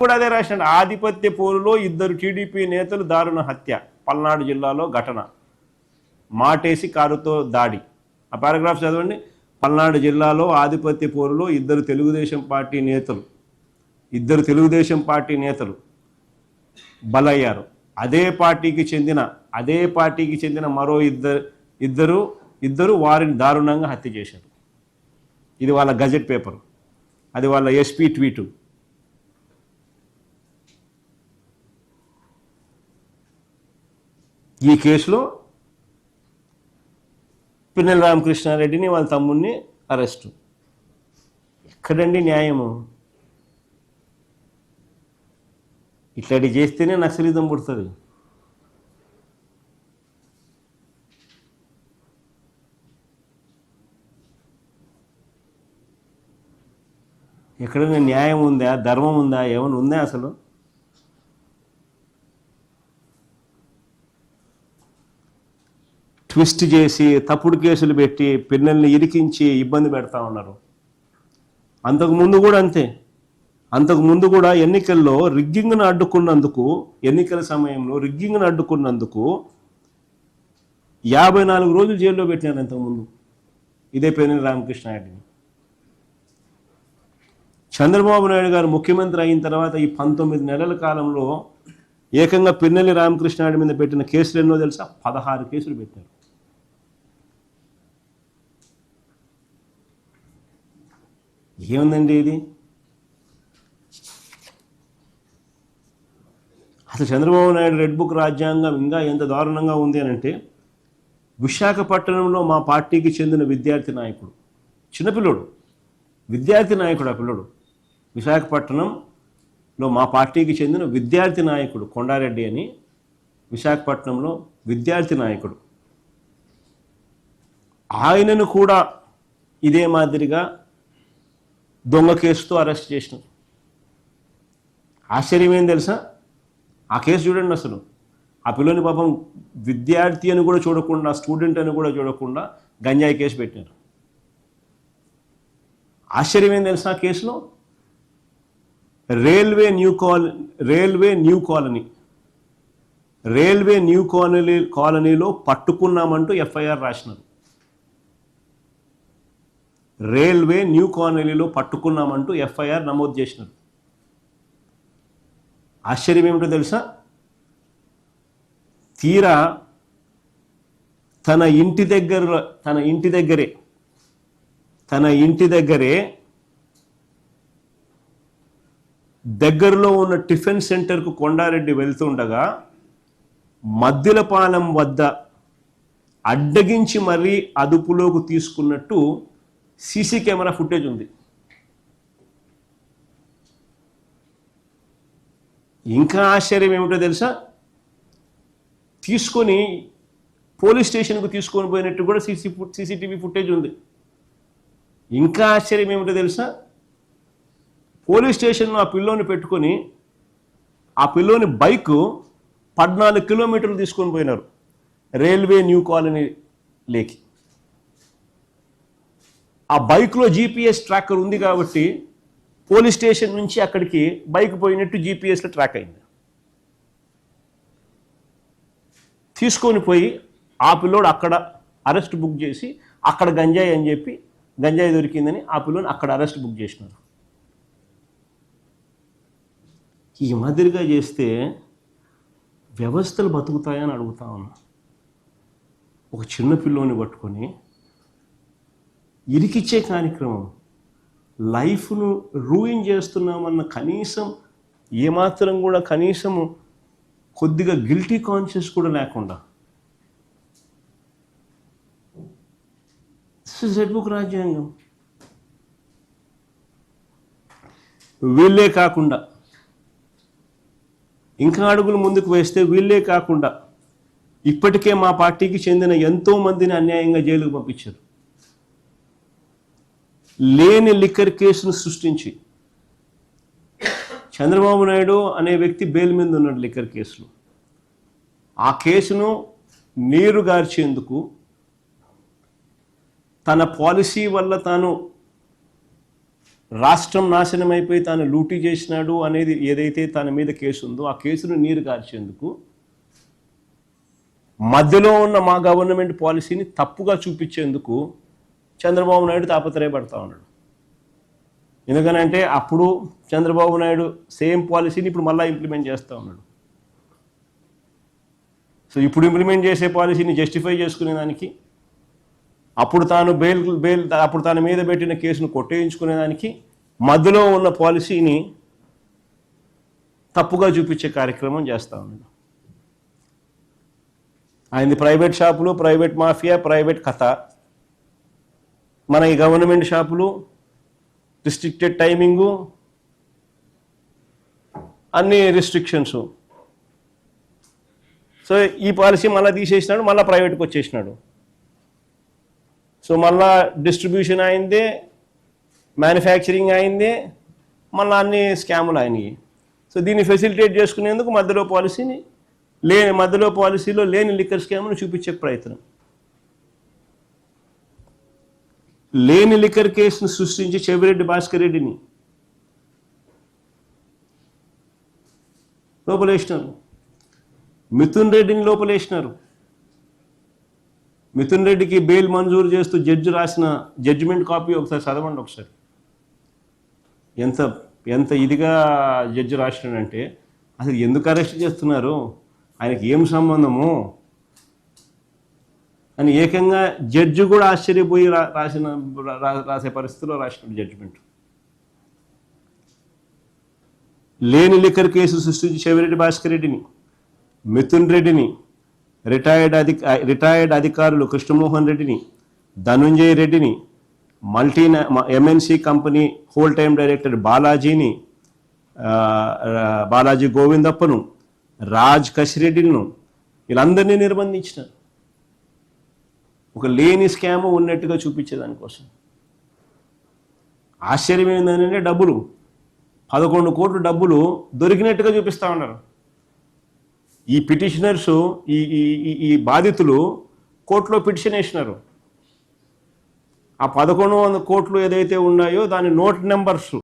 కూడా అదే రాశాడు. ఆధిపత్య పోరులో 2 టీడీపీ నేతలు దారుణ హత్య, పల్నాడు జిల్లాలో ఘటన, మాటేసి కారుతో దాడి. ఆ పారాగ్రాఫ్ చదవండి. పల్నాడు జిల్లాలో ఆధిపత్య పోరులో 2 తెలుగుదేశం పార్టీ నేతలు బలయ్యారు. అదే పార్టీకి చెందిన మరో ఇద్దరు వారిని దారుణంగా హత్య చేశారు. ఇది వాళ్ళ గజెట్ పేపర్, అది వాళ్ళ ఎస్పీ ట్వీటు. ఈ కేసులో పిన్నెల రామకృష్ణారెడ్డిని వాళ్ళ తమ్ముడిని అరెస్టు. ఎక్కడండి న్యాయము? ఇట్లాంటి చేస్తేనే నక్సలిజం పుడుతుంది. ఎక్కడైనా న్యాయం ఉందా, ధర్మం ఉందా, ఏమైనా ఉందా అసలు? ట్విస్ట్ చేసి తప్పుడు కేసులు పెట్టి పిన్నెల్ని ఇరికించి ఇబ్బంది పెడతా ఉన్నారు. అంతకుముందు కూడా అంతే. అంతకుముందు కూడా ఎన్నికల సమయంలో రిగ్గింగ్ను అడ్డుకున్నందుకు 54 రోజులు జైల్లో పెట్టినారు అంతకుముందు ఇదే పిన్నెల రామకృష్ణారెడ్డిని. చంద్రబాబు నాయుడు గారు ముఖ్యమంత్రి అయిన తర్వాత ఈ 19 నెలల కాలంలో ఏకంగా పిన్నెల రామకృష్ణారెడ్డి మీద పెట్టిన కేసులు ఎన్నో తెలుసా? 16 కేసులు పెట్టారు. ఏముందండి ఇది? అసలు చంద్రబాబు నాయుడు రెడ్ బుక్ రాజ్యాంగం ఇంకా ఎంత దారుణంగా ఉంది అని అంటే, విశాఖపట్నంలో మా పార్టీకి చెందిన విద్యార్థి నాయకుడు, చిన్నపిల్లోడు, విద్యార్థి నాయకుడు, ఆ పిల్లోడు విశాఖపట్నంలో మా పార్టీకి చెందిన విద్యార్థి నాయకుడు కొండారెడ్డి అని, విశాఖపట్నంలో విద్యార్థి నాయకుడు, ఆయనను కూడా ఇదే మాదిరిగా దొంగ కేసుతో అరెస్ట్ చేసినారు. ఆశ్చర్యం ఏం తెలుసా? ఆ కేసు చూడండి. అసలు ఆ పిల్లని పాపం విద్యార్థి అని కూడా చూడకుండా, స్టూడెంట్ అని కూడా చూడకుండా గంజాయి కేసు పెట్టారు. ఆశ్చర్యం ఏం తెలుసా? ఆ కేసులో రైల్వే న్యూ కాలనీలో పట్టుకున్నామంటూ ఎఫ్ఐఆర్ రాసినారు. రైల్వే న్యూ కాలనీలో పట్టుకున్నామంటూ ఎఫ్ఐఆర్ నమోదు చేసినారు. ఆశ్చర్యం ఏమిటో తెలుసా? తీరా తన ఇంటి దగ్గరే దగ్గరలో ఉన్న టిఫిన్ సెంటర్కు కొండారెడ్డి వెళ్తుండగా మద్దిలపాలెం వద్ద అడ్డగించి మరీ అదుపులోకి తీసుకున్నట్టు సీసీ కెమెరా ఫుటేజ్ ఉంది. ఇంకా ఆశ్చర్యం ఏమిటో తెలుసా? తీసుకొని పోలీస్ స్టేషన్కు తీసుకొని పోయినట్టు కూడా సీసీటీవీ ఫుటేజ్ ఉంది. ఇంకా ఆశ్చర్యం ఏమిటో తెలుసా? పోలీస్ స్టేషన్లో ఆ పిల్లోని పెట్టుకొని ఆ పిల్లోని బైకు 14 కిలోమీటర్లు తీసుకొని పోయినారు రైల్వే న్యూ కాలనీ లేకి. ఆ బైక్లో జీపీఎస్ ట్రాకర్ ఉంది కాబట్టి పోలీస్ స్టేషన్ నుంచి అక్కడికి బైక్ పోయినట్టు జీపీఎస్లో ట్రాక్ అయింది. తీసుకొని పోయి ఆ పిల్లోడు అక్కడ అరెస్ట్ బుక్ చేసి, అక్కడ గంజాయి అని చెప్పి, గంజాయి దొరికిందని ఆ పిల్లోని అక్కడ అరెస్ట్ బుక్ చేసినారు. ఈ మాదిరిగా చేస్తే వ్యవస్థలు బతుకుతాయని అడుగుతా ఉన్నా. ఒక చిన్న పిల్లోని పట్టుకొని ఇరికిచ్చే కార్యక్రమం, లైఫ్ను రూయిన్ చేస్తున్నామన్న ఏమాత్రం కూడా కనీసము కొద్దిగా గిల్టీ కాన్షియస్ కూడా లేకుండా రెడ్ బుక్ రాజ్యాంగం. వీళ్ళే కాకుండా ఇంకా అడుగులు ముందుకు వేస్తే వీళ్ళే కాకుండా ఇప్పటికే మా పార్టీకి చెందిన ఎంతో మందిని అన్యాయంగా జైలుకు పంపించారు. లేని లిక్కర్ కేసును సృష్టించి, చంద్రబాబు నాయుడు అనే వ్యక్తి బెయిల్ మీద ఉన్నాడు లిక్కర్ కేసులో. ఆ కేసును నీరు గార్చేందుకు, తన పాలసీ వల్ల తాను రాష్ట్రం నాశనం అయిపోయి తాను లూటీ చేసినాడు అనేది ఏదైతే తన మీద కేసు ఉందో ఆ కేసును నీరు కార్చేందుకు మధ్యలో ఉన్న మా గవర్నమెంట్ పాలసీని తప్పుగా చూపించేందుకు చంద్రబాబు నాయుడు తాపత్రయపడతా ఉన్నాడు. ఎందుకనంటే అప్పుడు చంద్రబాబు నాయుడు సేమ్ పాలసీని ఇప్పుడు మళ్ళీ ఇంప్లిమెంట్ చేస్తూ ఉన్నాడు. సో ఇప్పుడు ఇంప్లిమెంట్ చేసే పాలసీని జస్టిఫై చేసుకునేదానికి, అప్పుడు తాను అప్పుడు తన మీద పెట్టిన కేసును కొట్టేయించుకునేదానికి మధ్యలో ఉన్న పాలసీని తప్పుగా చూపించే కార్యక్రమం చేస్తూ ఉన్నాడు. ఆయనది ప్రైవేట్ షాపులు, ప్రైవేట్ మాఫియా, ప్రైవేట్ కథ. మన ఈ గవర్నమెంట్ షాపులు, రిస్ట్రిక్టెడ్ టైమింగు, అన్ని రిస్ట్రిక్షన్స్. సో ఈ పాలసీ మళ్ళీ తీసేసినాడు, మళ్ళీ ప్రైవేట్కి వచ్చేసినాడు. సో మళ్ళా డిస్ట్రిబ్యూషన్ అయిందే, మ్యానుఫ్యాక్చరింగ్ అయిందే, మళ్ళీ అన్ని స్కాములు అయినాయి. సో దీన్ని ఫెసిలిటేట్ చేసుకునేందుకు మధ్యలో పాలసీలో లేని లిక్కర్ స్కామ్ను చూపించే ప్రయత్నం. లేని లిక్కర్ కేసును సృష్టించి చెవిరెడ్డి భాస్కర్ రెడ్డిని లోపలేసినారు, మిథున్ రెడ్డిని లోపలేసినారు. మిథున్ రెడ్డికి బెయిల్ మంజూరు చేస్తూ జడ్జి రాసిన జడ్జిమెంట్ కాపీ ఒకసారి చదవండి. ఒకసారి ఎంత ఇదిగా జడ్జి రాసినాడంటే, అసలు ఎందుకు అరెస్ట్ చేస్తున్నారు, ఆయనకి ఏం సంబంధము అని ఏకంగా జడ్జి కూడా ఆశ్చర్యపోయి రాసే పరిస్థితిలో రాసిన జడ్జిమెంట్. లేని లిక్కర్ కేసు సృష్టించి చెవిరెడ్డి భాస్కర్ రెడ్డిని, మిథున్ రెడ్డిని, రిటైర్డ్ అధికారులు కృష్ణమోహన్ రెడ్డిని, ధనుంజయ రెడ్డిని, MNC company whole time director Balaji గోవిందప్పను, రాజ్ కసిరెడ్డిను, వీళ్ళందరినీ నిర్బంధించినారు. ఒక లేని స్కామ్ ఉన్నట్టుగా చూపించేదానికోసం. ఆశ్చర్యం ఏంటంటే డబ్బులు 11 కోట్ల డబ్బులు దొరికినట్టుగా చూపిస్తూ ఉన్నారు. ఈ పిటిషనర్స్, ఈ బాధితులు కోర్టులో పిటిషన్ వేసినారు. ఆ 1100 కోట్లు ఏదైతే ఉన్నాయో దాని నోట్ నెంబర్స్